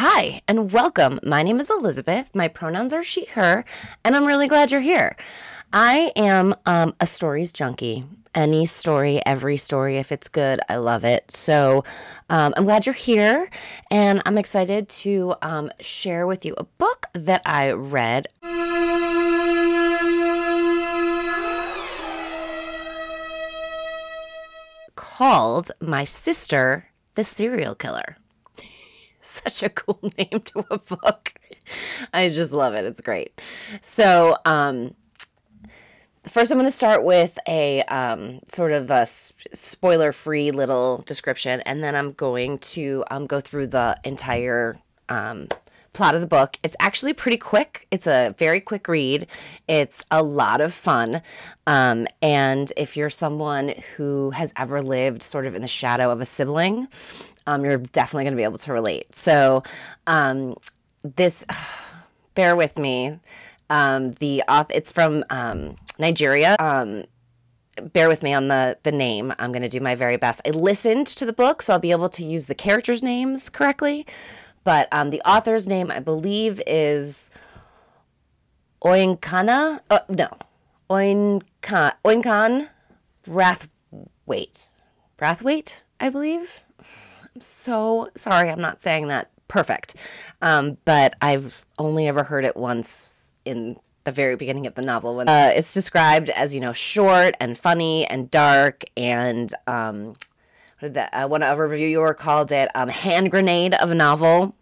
Hi, and welcome. My name is Elizabeth. My pronouns are she, her, and I'm really glad you're here. I am a stories junkie. Any story, every story, if it's good, I love it. So I'm glad you're here, and I'm excited to share with you a book that I read. Called My Sister, the Serial Killer. Such a cool name to a book. I just love it. It's great. So, first I'm going to start with a sort of a spoiler-free little description, and then I'm going to go through the entire plot of the book. It's actually pretty quick. It's a very quick read. It's a lot of fun. And if you're someone who has ever lived sort of in the shadow of a sibling, you're definitely going to be able to relate. So this, bear with me. The author, it's from Nigeria. Bear with me on the name. I'm going to do my very best. I listened to the book, so I'll be able to use the characters' names correctly. But the author's name, I believe, is Oyinkan. Oyinkan Braithwaite, I believe. I'm so sorry I'm not saying that perfect. But I've only ever heard it once in the very beginning of the novel. When it's described as, short and funny and dark and one of a reviewer called it hand grenade of a novel.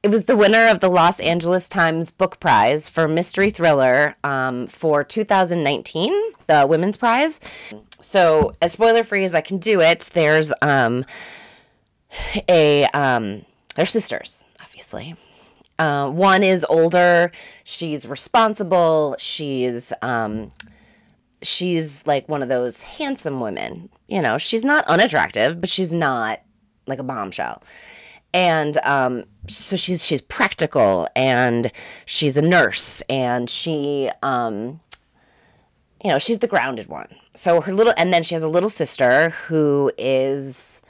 It was the winner of the Los Angeles Times Book Prize for Mystery Thriller for 2019, the Women's Prize. So as spoiler-free as I can do it, there's they're sisters, obviously. One is older. She's responsible. She's like one of those handsome women. She's not unattractive, but she's not like a bombshell. And so she's practical, and she's a nurse, and she she's the grounded one. So and then she has a little sister who is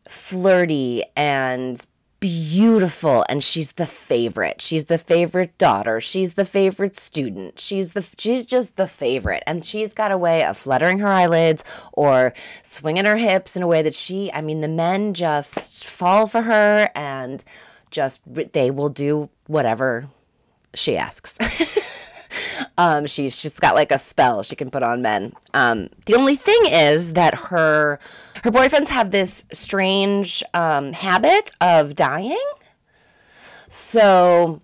flirty and beautiful, and she's the favorite. She's the favorite daughter. She's the favorite student. She's just the favorite, and she's got a way of fluttering her eyelids or swinging her hips in a way that the men just fall for her, and they will do whatever she asks. She's just got like a spell she can put on men. The only thing is that her boyfriends have this strange habit of dying. So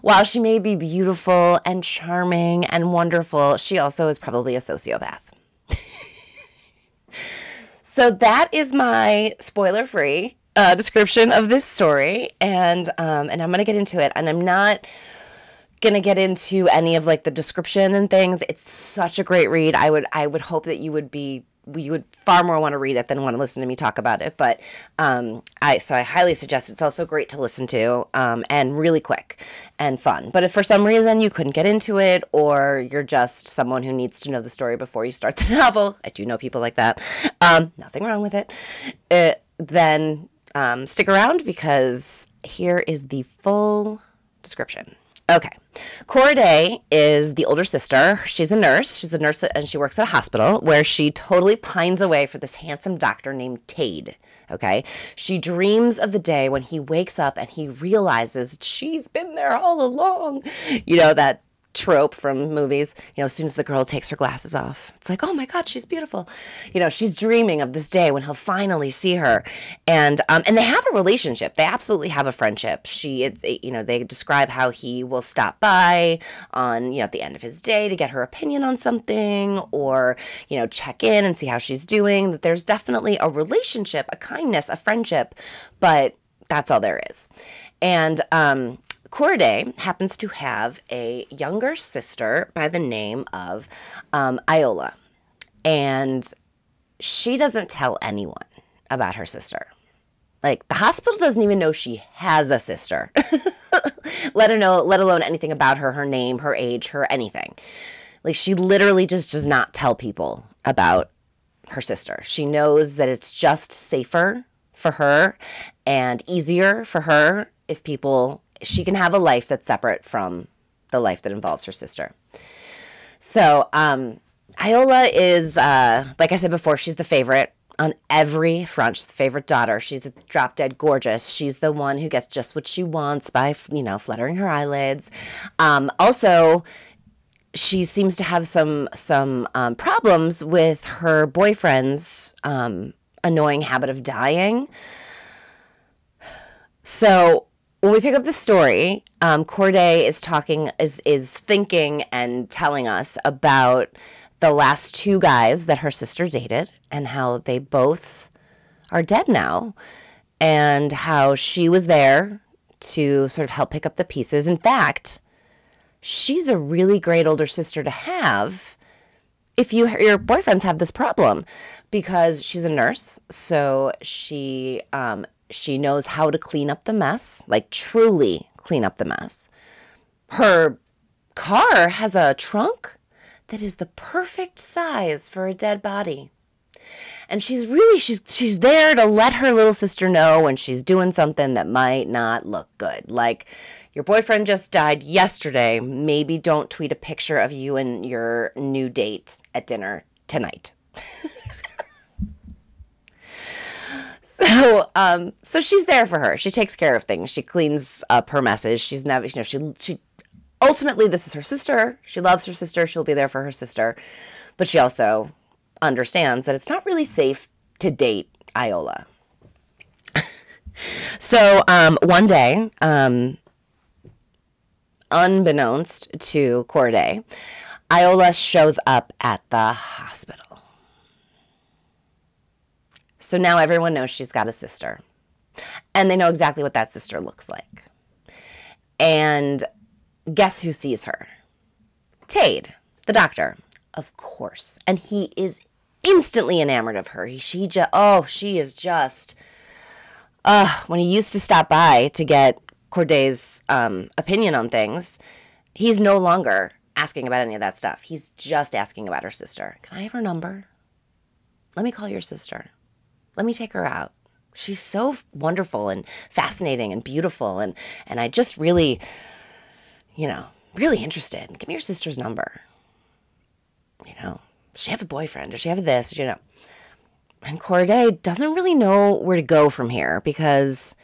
while she may be beautiful and charming and wonderful, she also is probably a sociopath. So that is my spoiler-free description of this story, and I'm gonna get into it, and I'm not gonna get into any of like the description and things. It's such a great read. I would hope that you would far more want to read it than want to listen to me talk about it. But I highly suggest. It's also great to listen to and really quick and fun. But if for some reason you couldn't get into it, or you're just someone who needs to know the story before you start the novel, I do know people like that. Nothing wrong with it. Then stick around, because here is the full description. Okay. Corday is the older sister. She's a nurse. She's a nurse, and she works at a hospital where she totally pines away for this handsome doctor named Tade. Okay. She dreams of the day when he wakes up and he realizes she's been there all along. That trope from movies. As soon as the girl takes her glasses off, it's like, oh my God, she's beautiful. She's dreaming of this day when he'll finally see her. And they have a relationship. They absolutely have a friendship. They describe how he will stop by on, at the end of his day to get her opinion on something, or, check in and see how she's doing. That there's definitely a relationship, a kindness, a friendship, but that's all there is. And, Corday happens to have a younger sister by the name of Iola, and she doesn't tell anyone about her sister. Like, the hospital doesn't even know she has a sister, let alone anything about her name, her age, her anything. Like, she literally just does not tell people about her sister. She knows that it's just safer for her and easier for her if she can have a life that's separate from the life that involves her sister. So Iola is, like I said before, she's the favorite on every front. She's the favorite daughter. She's drop dead gorgeous. She's the one who gets just what she wants by, fluttering her eyelids. Also, she seems to have some problems with her boyfriend's annoying habit of dying. So when we pick up the story, Corday is thinking and telling us about the last two guys that her sister dated and how they both are dead now, and how she was there to sort of help pick up the pieces. In fact, she's a really great older sister to have if your boyfriends have this problem, because she's a nurse, so she knows how to clean up the mess, like truly clean up the mess. Her car has a trunk that is the perfect size for a dead body. And she's there to let her little sister know when she's doing something that might not look good. Like, your boyfriend just died yesterday. Maybe don't tweet a picture of you and your new date at dinner tonight. So she's there for her. She takes care of things. She cleans up her messes. She's never, she ultimately, this is her sister. She loves her sister. She'll be there for her sister. But she also understands that it's not really safe to date Iola. So one day, unbeknownst to Corday, Iola shows up at the hospital. So now everyone knows she's got a sister. And they know exactly what that sister looks like. And guess who sees her? Tade, the doctor, of course. And he is instantly enamored of her. She is just, when he used to stop by to get Corday's opinion on things, he's no longer asking about any of that stuff. He's just asking about her sister. Can I have her number? Let me call your sister. Let me take her out. She's so wonderful and fascinating and beautiful. And I just really, really interested. Give me your sister's number. Does she have a boyfriend? Does she have this? And Corday doesn't really know where to go from here, because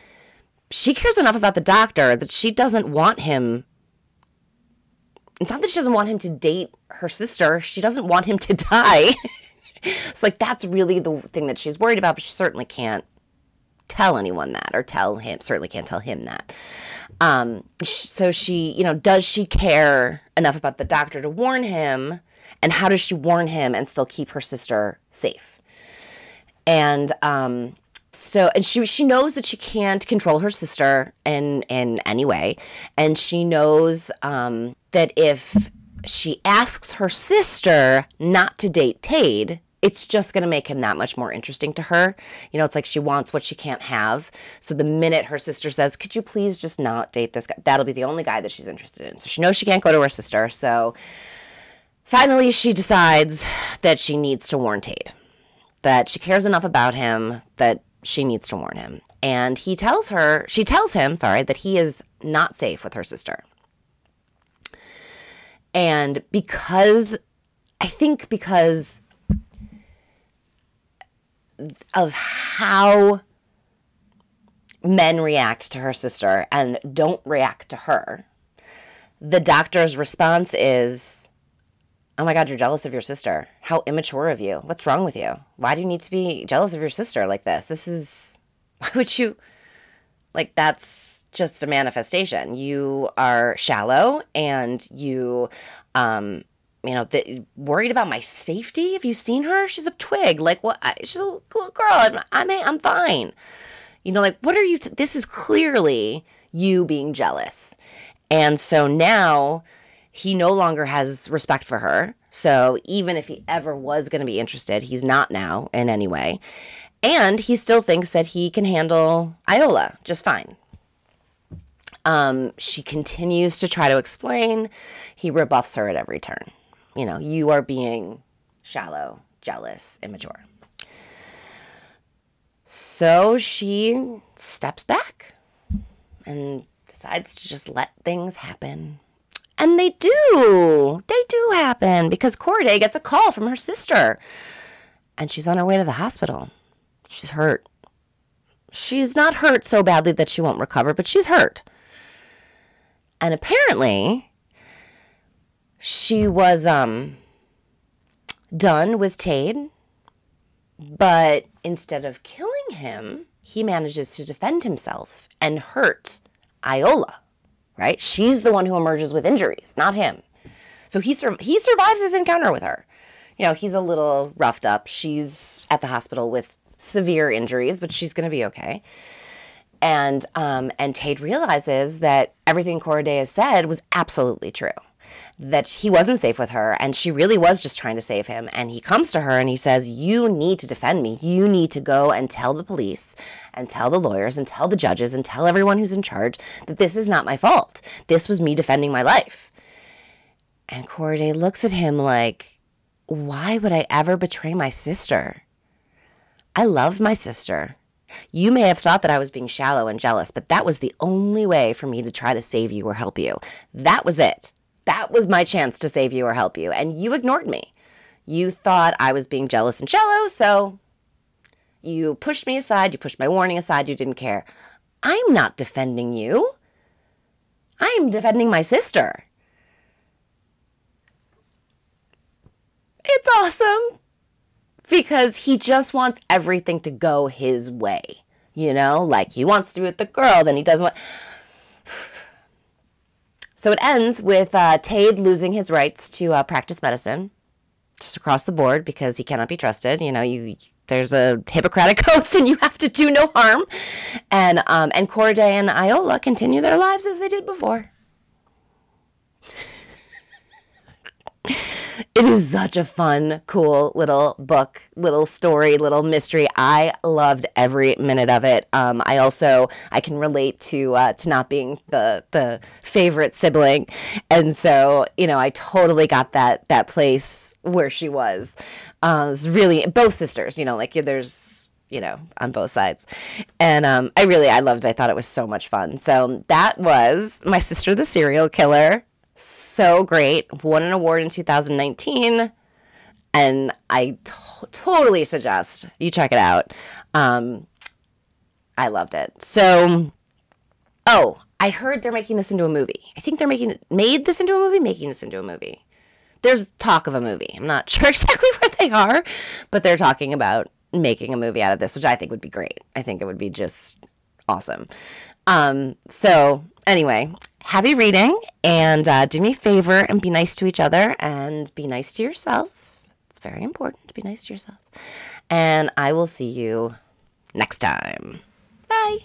she cares enough about the doctor that she doesn't want him. It's not that she doesn't want him to date her sister. She doesn't want him to die. It's like, that's really the thing that she's worried about, but she certainly can't tell anyone that, or certainly can't tell him that. So she, does she care enough about the doctor to warn him? And how does she warn him and still keep her sister safe? And she knows that she can't control her sister in any way. And she knows that if she asks her sister not to date Tade, it's just going to make him that much more interesting to her. It's like she wants what she can't have. So the minute her sister says, could you please just not date this guy? That'll be the only guy that she's interested in. So she knows she can't go to her sister. So finally she decides that she needs to warn Tade, that she cares enough about him that she needs to warn him. And she tells him, that he is not safe with her sister. And because of how men react to her sister and don't react to her, the doctor's response is, oh my God, you're jealous of your sister. How immature of you. What's wrong with you? Why do you need to be jealous of your sister like this? Why would you, that's just a manifestation. You are shallow, and you, worried about my safety. Have you seen her? She's a twig. What? She's a little girl. I'm fine. What are you? This is clearly you being jealous. And so now he no longer has respect for her. So even if he ever was going to be interested, he's not now in any way. And he still thinks that he can handle Iola just fine. She continues to try to explain. He rebuffs her at every turn. You are being shallow, jealous, immature. So she steps back and decides to just let things happen. And they do. They do happen because Corday gets a call from her sister. And she's on her way to the hospital. She's hurt. She's not hurt so badly that she won't recover, but she's hurt. And apparently, she was done with Tade, but instead of killing him, he manages to defend himself and hurt Iola, right? She's the one who emerges with injuries, not him. So he survives his encounter with her. You know, he's a little roughed up. She's at the hospital with severe injuries, but she's going to be okay. And Tade realizes that everything Corday has said was absolutely true, that he wasn't safe with her, and she really was just trying to save him. And he comes to her and he says, you need to defend me. You need to go and tell the police and tell the lawyers and tell the judges and tell everyone who's in charge that this is not my fault. This was me defending my life. And Corday looks at him like, why would I ever betray my sister? I love my sister. You may have thought that I was being shallow and jealous, but that was the only way for me to try to save you or help you. That was it. That was my chance to save you or help you, and you ignored me. You thought I was being jealous and shallow, so you pushed me aside, you pushed my warning aside, you didn't care. I'm not defending you. I'm defending my sister. It's awesome. Because he just wants everything to go his way. You know, like he wants to be with the girl, then he doesn't want... So it ends with Tade losing his rights to practice medicine, just across the board, because he cannot be trusted. You know, there's a Hippocratic oath and you have to do no harm. And Corday and Iola continue their lives as they did before. It is such a fun, cool little book, little story, little mystery. I loved every minute of it. I can relate to not being the favorite sibling, and so you know I totally got that place where she was. It's really both sisters, you know, like there's on both sides, and I loved it. I thought it was so much fun. So that was My Sister the Serial Killer. So great. Won an award in 2019, and I totally suggest you check it out. I loved it. So, I heard they're making this into a movie. I think they're making this into a movie. There's talk of a movie. I'm not sure exactly where they are, but they're talking about making a movie out of this, which I think would be great. I think it would be just awesome. So anyway, happy reading, and do me a favor and be nice to each other and be nice to yourself. It's very important to be nice to yourself. And I will see you next time. Bye.